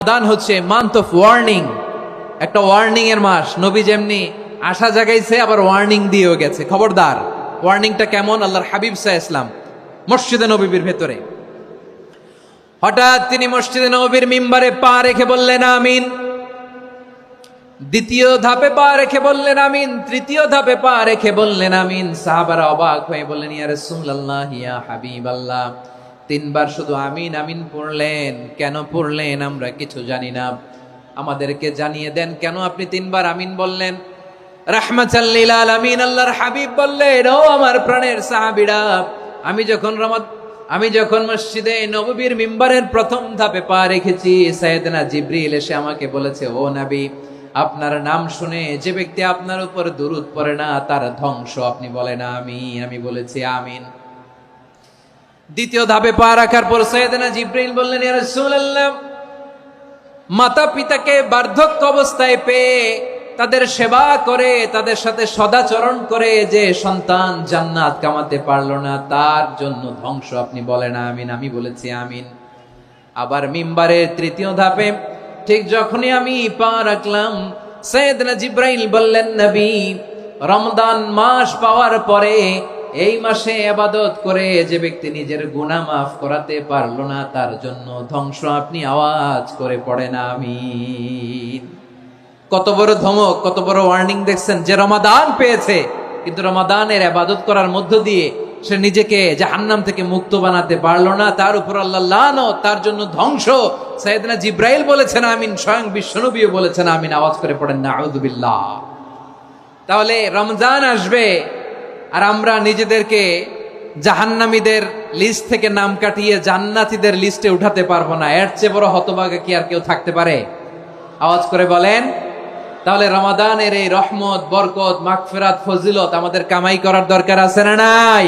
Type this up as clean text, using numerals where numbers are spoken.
রমাদান হচ্ছে month of warning, একটা warning এর মাস। নবী যেমনি আশা জাগাইছে আবার ওয়ার্নিং দিয়েও গেছে, খবরদার। ওয়ার্নিংটা কেমন? আল্লাহর হাবিব সাল্লাল্লাহু আলাইহি ওয়াসাল্লাম মসজিদে নববীর ভেতরে হঠাৎ তিনি মসজিদে নববীর মিম্বারে পা রেখে বললেন আমিন। দ্বিতীয় ধাপে পা রেখে বললেন আমিন, তৃতীয় ধাপে পা রেখে বললেন আমিন। সাহাবারা অবাক হয়ে বললেন, ইয়া রাসূলুল্লাহ, ইয়া হাবিবাল্লাহ, তিনবার শুধু আমিন আমিন পড়লেন, কেন পড়লেন আমরা কিছু জানি না, আমাদেরকে জানিয়ে দেন কেন আপনি তিনবার আমিন বললেন। রাহমাতাল লিল আলামিন আল্লাহর হাবিব বললেন, ও আমার প্রাণের সাহাবীরা, আমি যখন মসজিদে নববীর মিম্বারের প্রথম ধাপে পা রেখেছি, সাইয়েদনা জিবরিল এসে আমাকে বলেছে, ও নবী, আপনার নাম শুনে যে ব্যক্তি আপনার উপর দুরূদ পড়ে না তার ধ্বংস। আপনি বলেন আমিন। আমি বলেছি আমিন। দ্বিতীয় ধাপে পা রাখার পর সাইয়েদনা জিবরিল বললেন, ইয়া রাসূলুল্লাহ, মাতা পিতাকে বার্ধক্য অবস্থায় পেয়ে তাদের সেবা করে, তাদের সাথে সদাচরণ করে যে সন্তান জান্নাত কামাতে পারলো না, তার জন্য ধ্বংস। আপনি বলেন আমিন। আমি বলেছি আমিন। আবার মিম্বারের তৃতীয় ধাপে ঠিক যখনই আমি পা রাখলাম, সাইয়েদনা জিবরাইল বললেন, নবী, রমজান মাস পাওয়ার পরে এই মাসে ইবাদত করে যে ব্যক্তি নিজের গুনাহ মাফ করাতে পারলো না, তার জন্য ধ্বংস। আপনি আওয়াজ করে পড়েন আমিন। কত বড় ধমক, কত বড় ওয়ার্নিং দেখছেন! যে রমাদান পেয়েছে কিন্তু রমাদানের ইবাদত করার মধ্য দিয়ে সে নিজেকে জাহান্নাম থেকে মুক্ত বানাতে পারলো না, তার উপর আল্লাহ লানত, তার জন্য ধ্বংস। সাইয়েদনা জিবরাইল বলেছেন আমিন, স্বয়ং বিশ্বনবীও বলেছেন আমিন। আওয়াজ করে পড়েন নাউযু বিল্লাহ। তাহলে রমজান আসবে আর আমরা নিজেদেরকে জাহান্নামীদের লিস্ট থেকে নাম কাটিয়ে জান্নাতীদের লিস্টে উঠাতে পারবো না। এর চেয়ে বড় হতভাগা কি আর কেউ থাকতে পারে? আওয়াজ করে বলেন। তাহলে রমাদানের এই রহমত, বরকত, মাগফিরাত, ফজিলত আমাদের কামাই করার দরকার আছে না নাই?